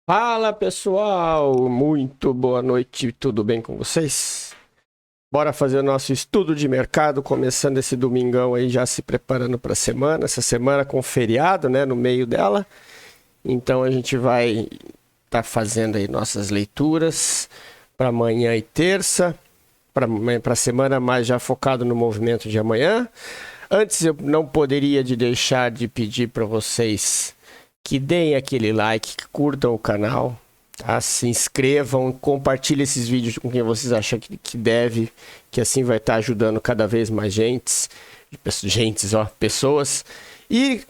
Fala pessoal, muito boa noite, tudo bem com vocês? Bora fazer o nosso estudo de mercado, começando esse domingão aí, já se preparando para a semana, essa semana com feriado, né, no meio dela. Então a gente vai estar fazendo aí nossas leituras para amanhã e terça, para a semana mais já focado no movimento de amanhã. Antes eu não poderia deixar de pedir para vocês que deem aquele like, que curtam o canal, tá? Se inscrevam, compartilhem esses vídeos com quem vocês acham que deve, que assim vai estar ajudando cada vez mais pessoas. E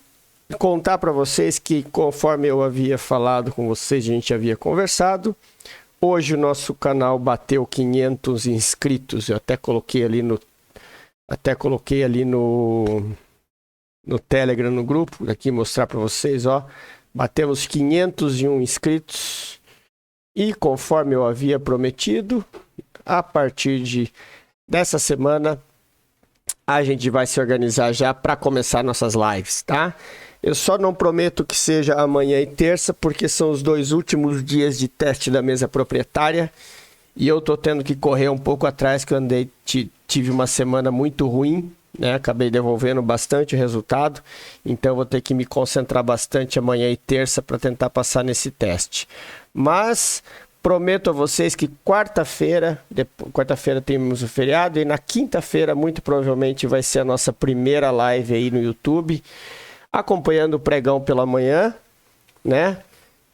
contar para vocês que, conforme eu havia falado com vocês, a gente havia conversado, hoje o nosso canal bateu 500 inscritos. Eu até coloquei ali no Telegram, no grupo, aqui mostrar para vocês, ó, batemos 501 inscritos e conforme eu havia prometido, a partir dessa semana a gente vai se organizar já para começar nossas lives, tá? Eu só não prometo que seja amanhã e terça, porque são os 2 últimos dias de teste da mesa proprietária e eu tô tendo que correr um pouco atrás, que eu tive uma semana muito ruim, né? Acabei devolvendo bastante resultado, então vou ter que me concentrar bastante amanhã e terça para tentar passar nesse teste. Mas prometo a vocês que quarta-feira temos o feriado e na quinta-feira muito provavelmente vai ser a nossa primeira live aí no YouTube, acompanhando o pregão pela manhã, né?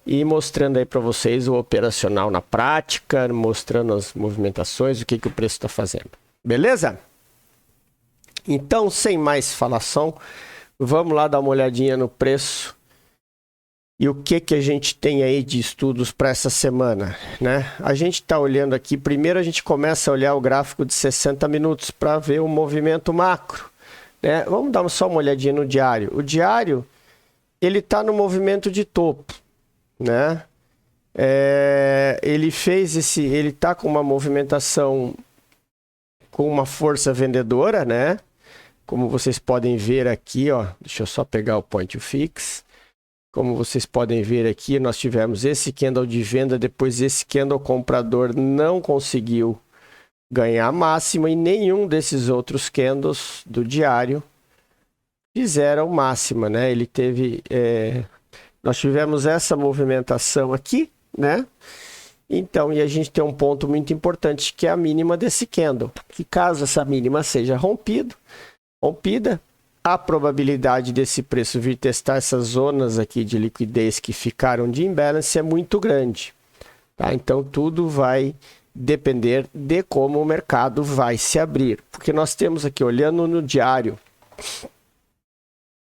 E mostrando aí para vocês o operacional na prática, mostrando as movimentações, o que o preço está fazendo. Beleza? Então, sem mais falação, vamos lá dar uma olhadinha no preço e o que a gente tem aí de estudos para essa semana, né? A gente está olhando aqui, primeiro a gente começa a olhar o gráfico de 60 minutos para ver o movimento macro, né? Vamos dar só uma olhadinha no diário. O diário, ele está no movimento de topo, né? Ele está com uma movimentação com uma força vendedora, né? Como vocês podem ver aqui, ó, deixa eu só pegar o point fix. Como vocês podem ver aqui, nós tivemos esse candle de venda, depois esse candle comprador não conseguiu ganhar máxima e nenhum desses outros candles do diário fizeram máxima, né? Ele teve, nós tivemos essa movimentação aqui, né? Então, e a gente tem um ponto muito importante, que é a mínima desse candle. Que caso essa mínima seja rompida, a probabilidade desse preço vir testar essas zonas aqui de liquidez que ficaram de imbalance é muito grande, tá? Então, tudo vai depender de como o mercado vai se abrir. Porque nós temos aqui, olhando no diário,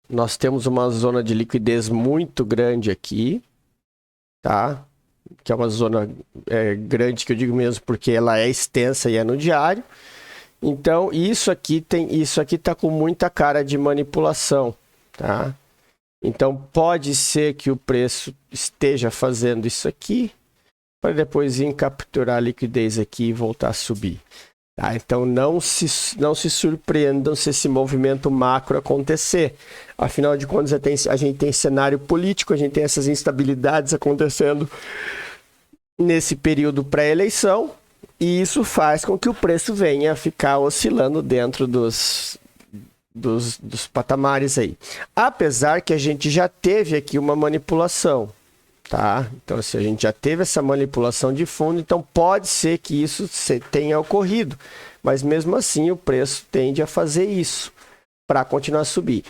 nós temos uma zona de liquidez muito grande aqui, tá? Que é uma zona grande, que eu digo mesmo porque ela é extensa e é no diário. Então, isso aqui está com muita cara de manipulação, tá? Então, pode ser que o preço esteja fazendo isso aqui para depois vir capturar a liquidez aqui e voltar a subir, tá? Então, não se surpreendam se esse movimento macro acontecer. Afinal de contas, a gente tem cenário político, a gente tem essas instabilidades acontecendo nesse período pré-eleição, e isso faz com que o preço venha a ficar oscilando dentro dos patamares aí. Apesar que a gente já teve aqui uma manipulação, tá? Então, se a gente já teve essa manipulação de fundo, então pode ser que isso tenha ocorrido. Mas mesmo assim, o preço tende a fazer isso para continuar a subir.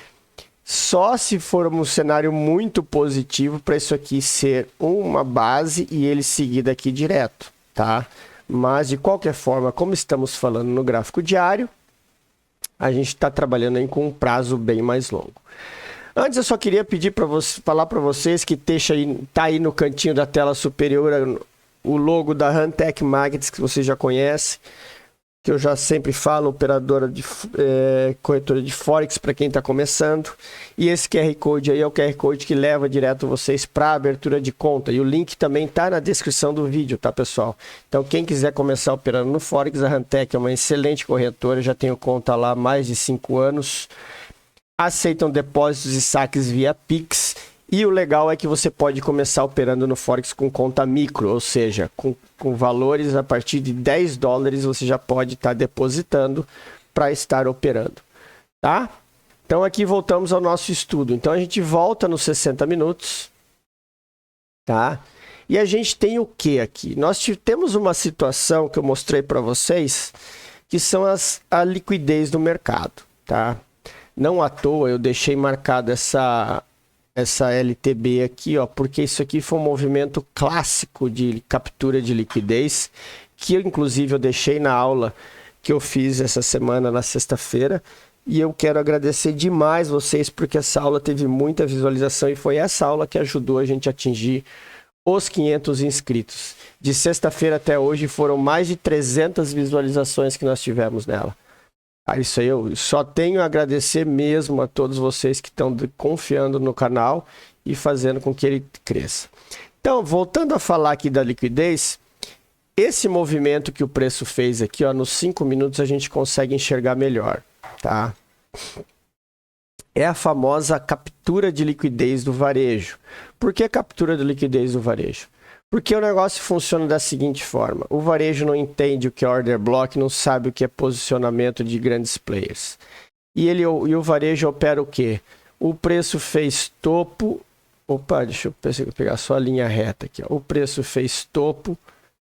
Só se for um cenário muito positivo para isso aqui ser uma base e ele seguir daqui direto, tá? Mas, de qualquer forma, como estamos falando no gráfico diário, a gente está trabalhando aí com um prazo bem mais longo. Antes, eu só queria pedir falar para vocês que tá aí no cantinho da tela superior o logo da Hantech Markets, que você já conhece, que eu já sempre falo, operadora de corretora de Forex para quem está começando. E esse QR Code aí é o QR Code que leva direto vocês para a abertura de conta. E o link também está na descrição do vídeo, tá, pessoal? Então, quem quiser começar operando no Forex, a Hantech é uma excelente corretora, já tenho conta lá há mais de 5 anos. Aceitam depósitos e saques via Pix E o legal é que você pode começar operando no Forex com conta micro, ou seja, com valores a partir de $10 você já pode estar depositando para estar operando, tá? Então aqui voltamos ao nosso estudo. Então a gente volta nos 60 minutos, tá? E a gente tem o que aqui? Nós temos uma situação que eu mostrei para vocês, que são a liquidez do mercado, tá? Não à toa eu deixei marcado essa LTB aqui, ó, porque isso aqui foi um movimento clássico de captura de liquidez, que inclusive eu deixei na aula que eu fiz essa semana, na sexta-feira, e eu quero agradecer demais vocês, porque essa aula teve muita visualização e foi essa aula que ajudou a gente a atingir os 500 inscritos. De sexta-feira até hoje foram mais de 300 visualizações que nós tivemos nela. Isso aí eu só tenho a agradecer mesmo a todos vocês que estão confiando no canal e fazendo com que ele cresça. Então, voltando a falar aqui da liquidez, esse movimento que o preço fez aqui, ó, nos 5 minutos a gente consegue enxergar melhor, tá? É a famosa captura de liquidez do varejo. Por que captura de liquidez do varejo? Porque o negócio funciona da seguinte forma: o varejo não entende o que é order block, não sabe o que é posicionamento de grandes players. E o varejo opera o quê? O preço fez topo. Opa, deixa eu pegar só a linha reta aqui. Ó. O preço fez topo,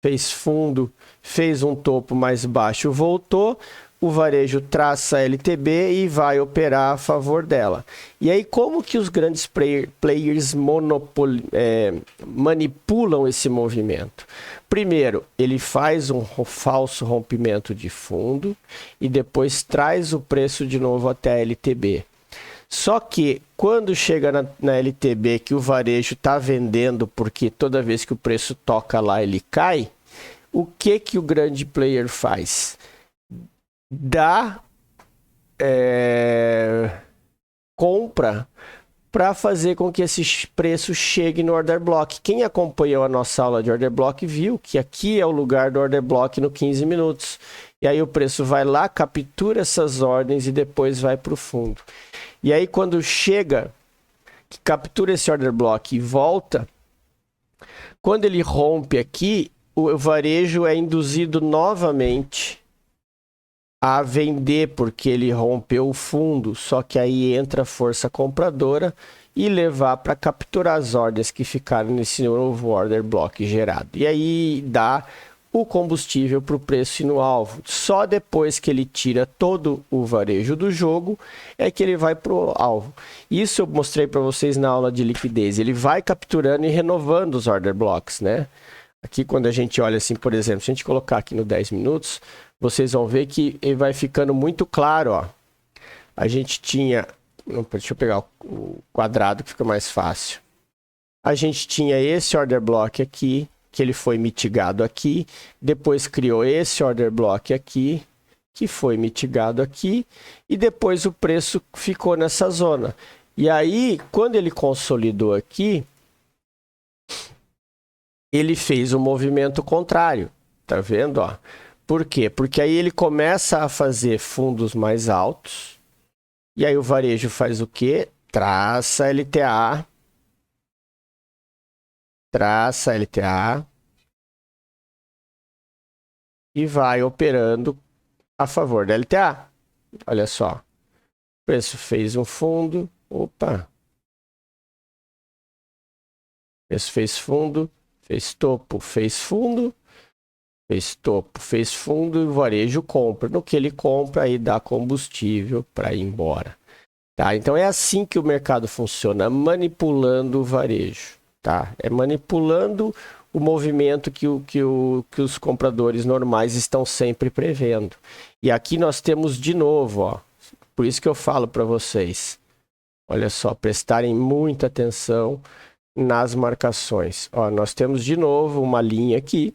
fez fundo, fez um topo mais baixo, voltou. O varejo traça a LTB e vai operar a favor dela. E aí, como que os grandes players manipulam esse movimento? Primeiro, ele faz um falso rompimento de fundo e depois traz o preço de novo até a LTB. Só que, quando chega na LTB que o varejo está vendendo, porque toda vez que o preço toca lá, ele cai, o que o grande player faz? Compra para fazer com que esse preço chegue no order block. Quem acompanhou a nossa aula de order block viu que aqui é o lugar do order block no 15 minutos. E aí o preço vai lá, captura essas ordens e depois vai para o fundo. E aí quando chega, que captura esse order block e volta, quando ele rompe aqui, o varejo é induzido novamente a vender, porque ele rompeu o fundo, só que aí entra a força compradora e levar para capturar as ordens que ficaram nesse novo order block gerado. E aí dá o combustível para o preço ir no alvo. Só depois que ele tira todo o varejo do jogo é que ele vai para o alvo. Isso eu mostrei para vocês na aula de liquidez. Ele vai capturando e renovando os order blocks, né? Aqui quando a gente olha assim, por exemplo, se a gente colocar aqui no 10 minutos, vocês vão ver que ele vai ficando muito claro, ó. A gente tinha... Deixa eu pegar o quadrado que fica mais fácil. A gente tinha esse order block aqui, que ele foi mitigado aqui. Depois criou esse order block aqui, que foi mitigado aqui. E depois o preço ficou nessa zona. E aí, quando ele consolidou aqui, ele fez um movimento contrário. Tá vendo, ó? Por quê? Porque aí ele começa a fazer fundos mais altos. E aí o varejo faz o quê? Traça LTA. Traça LTA. E vai operando a favor da LTA. Olha só. O preço fez um fundo. Opa. O preço fez fundo. Fez topo, fez fundo. Fez topo, fez fundo e o varejo compra. No que ele compra, aí dá combustível para ir embora. Tá? Então é assim que o mercado funciona, manipulando o varejo. Tá? É manipulando o movimento que os compradores normais estão sempre prevendo. E aqui nós temos de novo, ó, por isso que eu falo para vocês, olha só, prestarem muita atenção nas marcações. Ó, nós temos de novo uma linha aqui,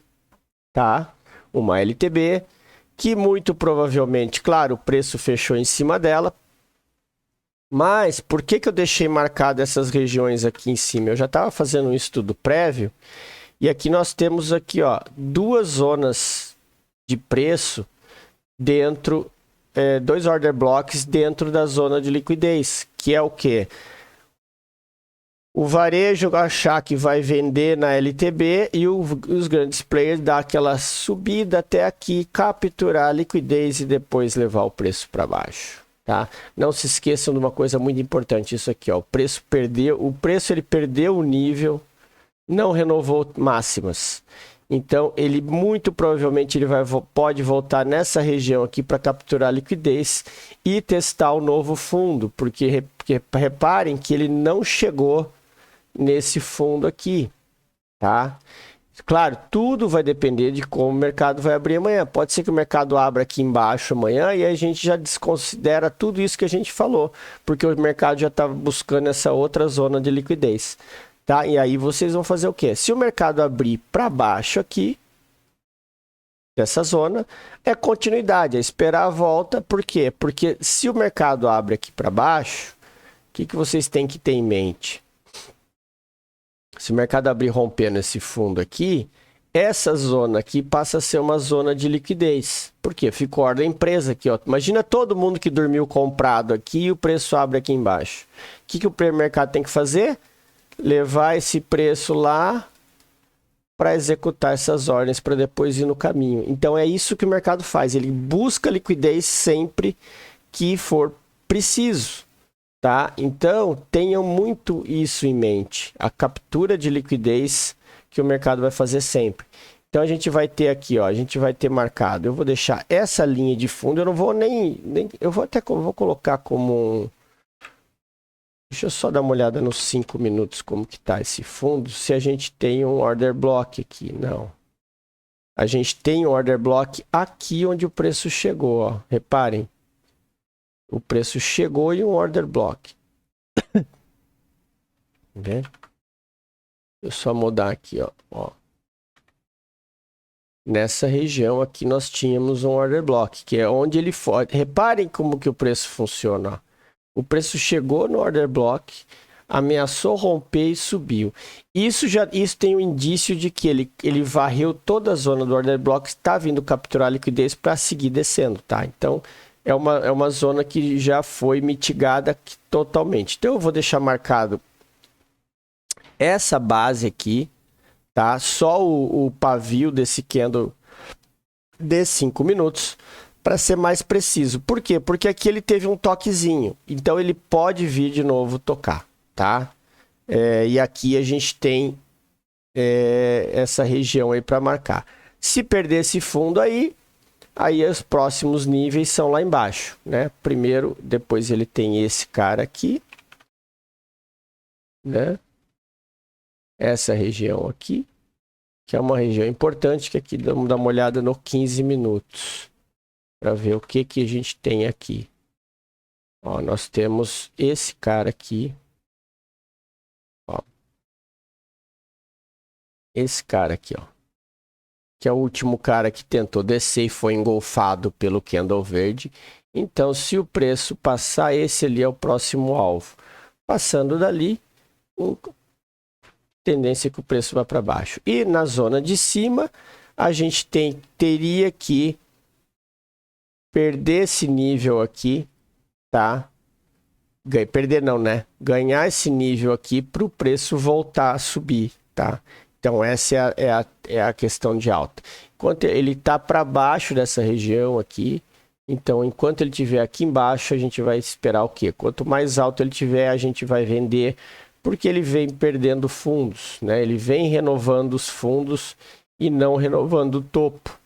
tá? Uma LTB, que muito provavelmente, claro, o preço fechou em cima dela. Mas por que eu deixei marcado essas regiões aqui em cima? Eu já estava fazendo um estudo prévio e aqui nós temos aqui, ó, duas zonas de preço dentro, dois order blocks dentro da zona de liquidez, que é o quê? o varejo achar que vai vender na LTB e os grandes players dar aquela subida até aqui, capturar a liquidez e depois levar o preço para baixo, tá? Não se esqueçam de uma coisa muito importante, isso aqui, ó, o preço ele perdeu o nível, não renovou máximas. Então, ele muito provavelmente pode voltar nessa região aqui para capturar liquidez e testar o novo fundo, porque reparem que ele não chegou nesse fundo aqui, tá? Claro, tudo vai depender de como o mercado vai abrir amanhã. Pode ser que o mercado abra aqui embaixo amanhã e a gente já desconsidera tudo isso que a gente falou, porque o mercado já está buscando essa outra zona de liquidez. Tá? E aí vocês vão fazer o quê? Se o mercado abrir para baixo aqui, dessa zona, é continuidade, é esperar a volta. Por quê? Porque se o mercado abre aqui para baixo, o que vocês têm que ter em mente? Se o mercado abrir rompendo esse fundo aqui, essa zona aqui passa a ser uma zona de liquidez. Por quê? Ficou ordem presa aqui, ó. Imagina todo mundo que dormiu comprado aqui e o preço abre aqui embaixo. O que o mercado tem que fazer? Levar esse preço lá para executar essas ordens para depois ir no caminho. Então é isso que o mercado faz, ele busca liquidez sempre que for preciso, tá? Então tenham muito isso em mente, a captura de liquidez que o mercado vai fazer sempre. Então a gente vai ter aqui, ó, a gente vai ter marcado, eu vou deixar essa linha de fundo, eu não vou eu vou colocar como um... Deixa eu só dar uma olhada nos 5 minutos como que tá esse fundo, se a gente tem um order block aqui. Não. A gente tem um order block aqui onde o preço chegou, ó. Reparem. O preço chegou e um order block. Vê? Deixa eu só mudar aqui, ó. Nessa região aqui nós tínhamos um order block, que é onde ele for. Reparem como que o preço funciona, ó. O preço chegou no order block, ameaçou romper e subiu. Isso tem um indício de que ele varreu toda a zona do order block, está vindo capturar liquidez para seguir descendo, tá? Então, é uma zona que já foi mitigada totalmente. Então, eu vou deixar marcado essa base aqui, tá? Só o pavio desse candle de 5 minutos. Para ser mais preciso. Por quê? Porque aqui ele teve um toquezinho. Então ele pode vir de novo tocar, tá? E aqui a gente tem essa região aí para marcar. Se perder esse fundo aí os próximos níveis são lá embaixo, né? Primeiro, depois ele tem esse cara aqui, né? Essa região aqui, que é uma região importante, que aqui vamos dar uma olhada no 15 minutos. Para ver o que a gente tem aqui. Ó, nós temos esse cara aqui. Ó. Esse cara aqui, ó. Que é o último cara que tentou descer e foi engolfado pelo candle verde. Então, se o preço passar, esse ali é o próximo alvo. Passando dali, tendência que o preço vai para baixo. E na zona de cima, a gente teria que perder esse nível aqui, tá? Perder não, né? Ganhar esse nível aqui para o preço voltar a subir, tá? Então essa é a questão de alta. Enquanto ele está para baixo dessa região aqui, então enquanto ele estiver aqui embaixo, a gente vai esperar o quê? Quanto mais alto ele tiver, a gente vai vender, porque ele vem perdendo fundos, né? Ele vem renovando os fundos e não renovando o topo.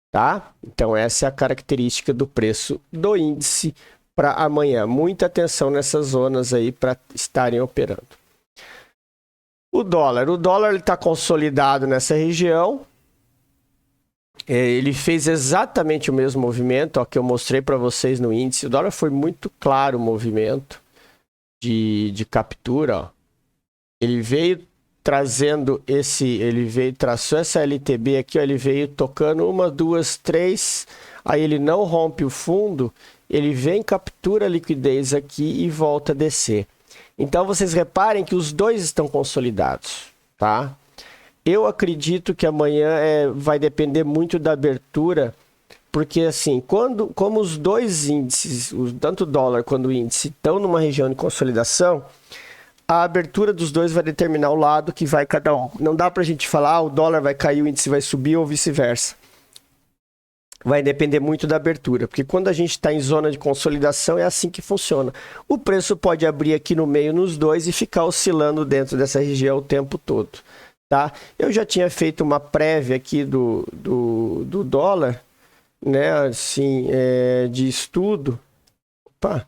Tá? Então essa é a característica do preço do índice para amanhã. Muita atenção nessas zonas aí para estarem operando. O dólar está consolidado nessa região. Ele fez exatamente o mesmo movimento, ó, que eu mostrei para vocês no índice. O dólar foi muito claro o movimento de captura. Ó. Ele veio trazendo traçou essa LTB aqui, ó, ele veio tocando 1, 2, 3, aí ele não rompe o fundo, ele vem, captura a liquidez aqui e volta a descer. Então vocês reparem que os dois estão consolidados, tá? Eu acredito que amanhã vai depender muito da abertura, porque assim, como os dois índices, tanto o dólar quanto o índice, estão numa região de consolidação, a abertura dos dois vai determinar o lado que vai cada um. Não dá pra gente falar, o dólar vai cair, o índice vai subir ou vice-versa. Vai depender muito da abertura, porque quando a gente está em zona de consolidação é assim que funciona. O preço pode abrir aqui no meio nos dois e ficar oscilando dentro dessa região o tempo todo, tá? Eu já tinha feito uma prévia aqui do dólar, né, assim, de estudo, opa,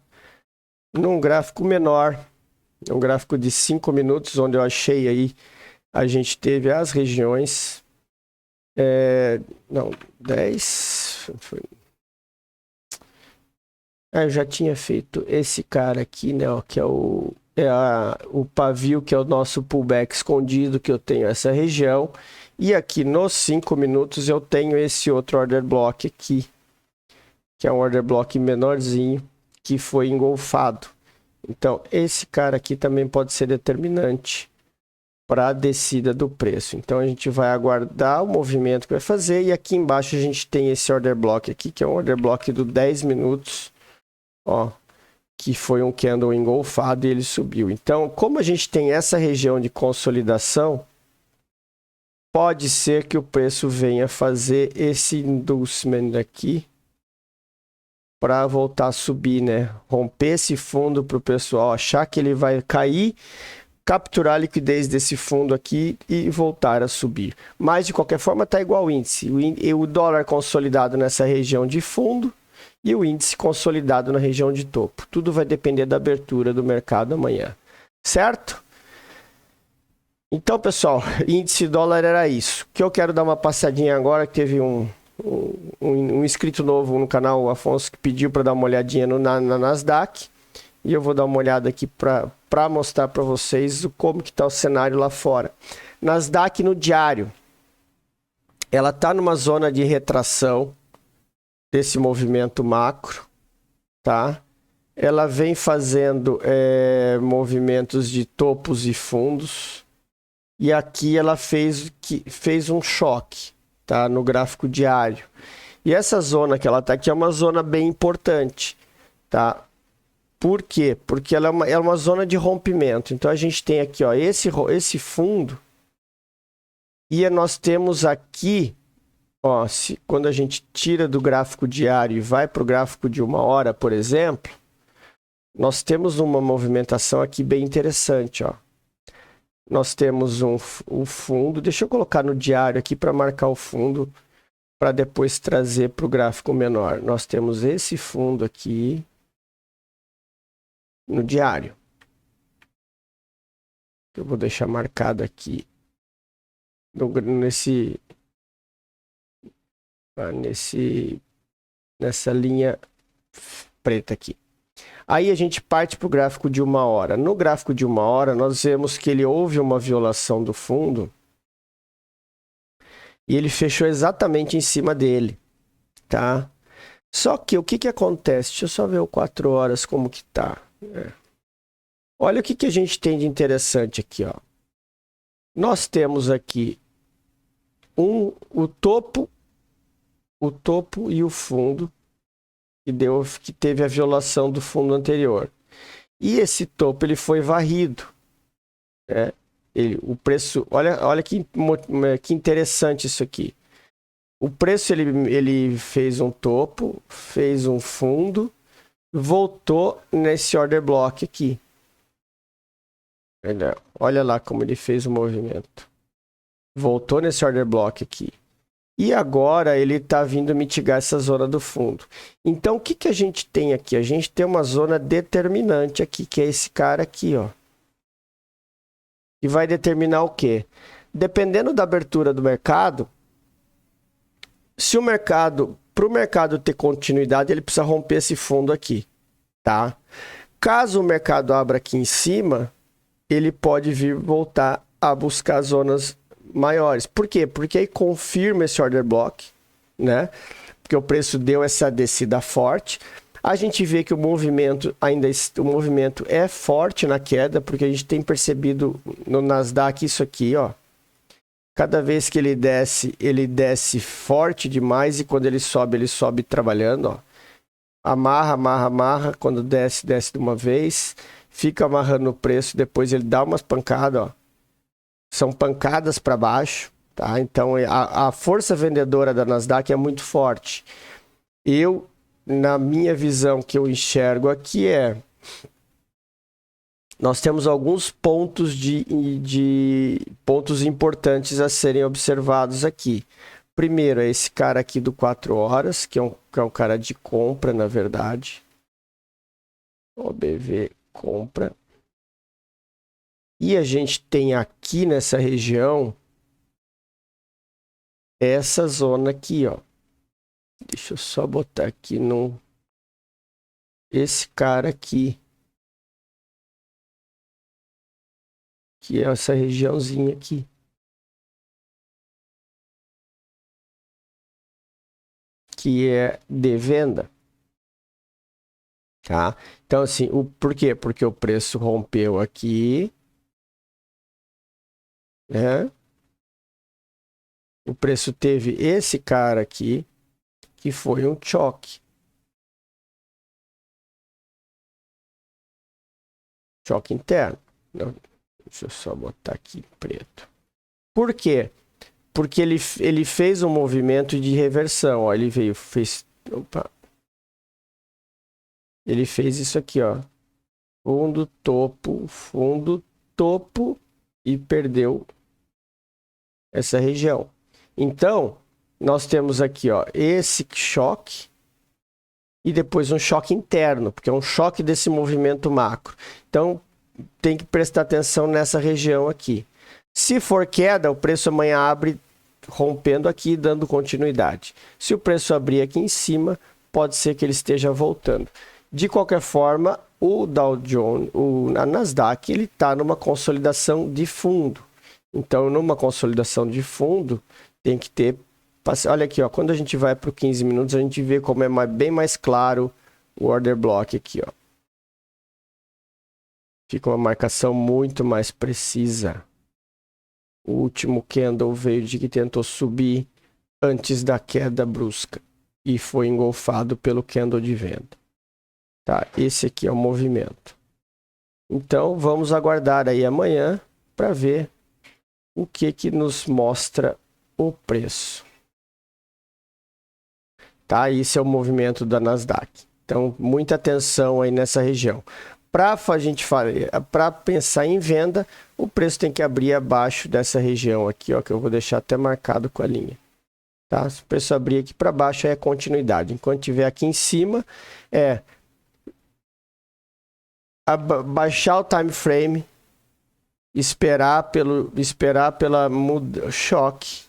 num gráfico menor, um gráfico de 5 minutos, onde eu achei aí, a gente teve as regiões... não, 10. Eu já tinha feito esse cara aqui, né? Ó, que é o pavio, que é o nosso pullback escondido, que eu tenho essa região. E aqui nos 5 minutos eu tenho esse outro order block aqui, que é um order block menorzinho, que foi engolfado. Então, esse cara aqui também pode ser determinante para a descida do preço. Então a gente vai aguardar o movimento que vai fazer, e aqui embaixo a gente tem esse order block aqui, que é um order block do 10 minutos, ó, que foi um candle engolfado e ele subiu. Então, como a gente tem essa região de consolidação, pode ser que o preço venha fazer esse inducement aqui para voltar a subir, né? Romper esse fundo para o pessoal achar que ele vai cair, capturar a liquidez desse fundo aqui e voltar a subir. Mas, de qualquer forma, está igual o índice. O dólar consolidado nessa região de fundo e o índice consolidado na região de topo. Tudo vai depender da abertura do mercado amanhã. Certo? Então, pessoal, índice dólar era isso. Que eu quero dar uma passadinha agora, que teve um inscrito novo no canal, o Afonso, que pediu para dar uma olhadinha na Nasdaq. E eu vou dar uma olhada aqui para mostrar para vocês como que está o cenário lá fora. Nasdaq no diário, ela está numa zona de retração desse movimento macro, tá? Ela vem fazendo movimentos de topos e fundos, e aqui ela fez um choque, tá? No gráfico diário. E essa zona que ela está aqui é uma zona bem importante, tá? Por quê? Porque ela é uma zona de rompimento. Então a gente tem aqui, ó, esse fundo, e nós temos aqui, ó, quando a gente tira do gráfico diário e vai para o gráfico de 1 hora, por exemplo, nós temos uma movimentação aqui bem interessante, ó. Nós temos um fundo, deixa eu colocar no diário aqui para marcar o fundo, para depois trazer para o gráfico menor. Nós temos esse fundo aqui no diário. Eu vou deixar marcado aqui nessa linha preta aqui. Aí a gente parte para o gráfico de 1 hora. No gráfico de 1 hora, nós vemos que houve uma violação do fundo e ele fechou exatamente em cima dele, tá? Só que o que acontece? Deixa eu só ver o 4 horas como que tá. Olha o que a gente tem de interessante aqui, ó. Nós temos aqui o topo e o fundo que teve a violação do fundo anterior. E esse topo ele foi varrido, né? O preço, olha que interessante isso aqui. O preço ele fez um topo, fez um fundo, voltou nesse order block aqui. Olha lá como ele fez o movimento. Voltou nesse order block aqui. E agora ele está vindo mitigar essa zona do fundo. Então o que a gente tem aqui? A gente tem uma zona determinante aqui, que é esse cara aqui, ó. E vai determinar o quê? Dependendo da abertura do mercado, para o mercado ter continuidade, ele precisa romper esse fundo aqui, tá? Caso o mercado abra aqui em cima, ele pode voltar a buscar zonas maiores. Por quê? Porque aí confirma esse order block, né? Porque o preço deu essa descida forte. A gente vê que o movimento é forte na queda, porque a gente tem percebido no Nasdaq isso aqui, ó. Cada vez que ele desce forte demais, e quando ele sobe trabalhando, ó. Amarra, amarra, amarra, quando desce de uma vez, fica amarrando o preço, depois ele dá umas pancadas, ó. São pancadas para baixo, tá? Então a força vendedora da Nasdaq é muito forte. Na minha visão que eu enxergo aqui nós temos alguns pontos pontos importantes a serem observados aqui. Primeiro, é esse cara aqui do 4 horas, que é um cara de compra, na verdade. OBV compra. E a gente tem aqui nessa região essa zona aqui, ó. Deixa eu só botar aqui esse cara aqui. Que é essa regiãozinha aqui. Que é de venda. Tá? Então, assim, por quê? Porque o preço rompeu aqui. Né? O preço teve esse cara aqui, que foi um choque. Choque interno. Não, deixa eu só botar aqui preto. Por quê? Porque ele fez um movimento de reversão. Ó, ele opa. Ele fez isso aqui, ó. Fundo, topo e perdeu essa região. Então, nós temos aqui, ó, esse choque e depois um choque interno, porque é um choque desse movimento macro. Então, tem que prestar atenção nessa região aqui. Se for queda, o preço amanhã abre rompendo aqui, dando continuidade. Se o preço abrir aqui em cima, pode ser que ele esteja voltando. De qualquer forma, o Dow Jones, a Nasdaq, ele está numa consolidação de fundo. Então, numa consolidação de fundo, tem que ter... Olha aqui, ó, quando a gente vai para o 15 minutos, a gente vê como é bem mais claro o order block aqui, ó. Fica uma marcação muito mais precisa. O último candle veio de que tentou subir antes da queda brusca e foi engolfado pelo candle de venda. Tá, esse aqui é o movimento. Então, vamos aguardar aí amanhã para ver o que nos mostra o preço. Tá, esse é o movimento da Nasdaq. Então, muita atenção aí nessa região. Para pensar em venda, o preço tem que abrir abaixo dessa região aqui, ó, que eu vou deixar até marcado com a linha. Tá? Se o preço abrir aqui para baixo, é continuidade. Enquanto tiver aqui em cima, baixar o time frame, esperar pela choque,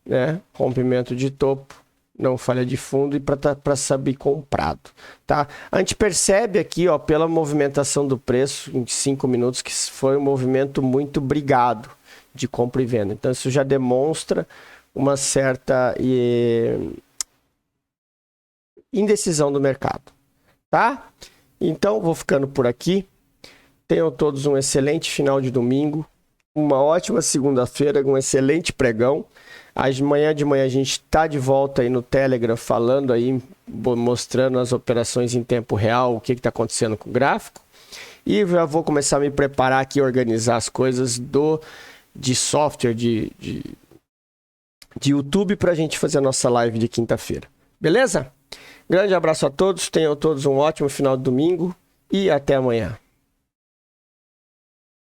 né? Rompimento de topo, não falha de fundo e para saber comprado, tá? A gente percebe aqui, ó, pela movimentação do preço em 5 minutos que foi um movimento muito brigado de compra e venda. Então isso já demonstra uma certa indecisão do mercado, tá? Então vou ficando por aqui. Tenham todos um excelente final de domingo, uma ótima segunda-feira, um excelente pregão. Amanhã de manhã a gente está de volta aí no Telegram falando aí, mostrando as operações em tempo real, o que está acontecendo com o gráfico. E já vou começar a me preparar aqui, organizar as coisas de software, de YouTube para a gente fazer a nossa live de quinta-feira. Beleza? Grande abraço a todos, tenham todos um ótimo final de domingo e até amanhã.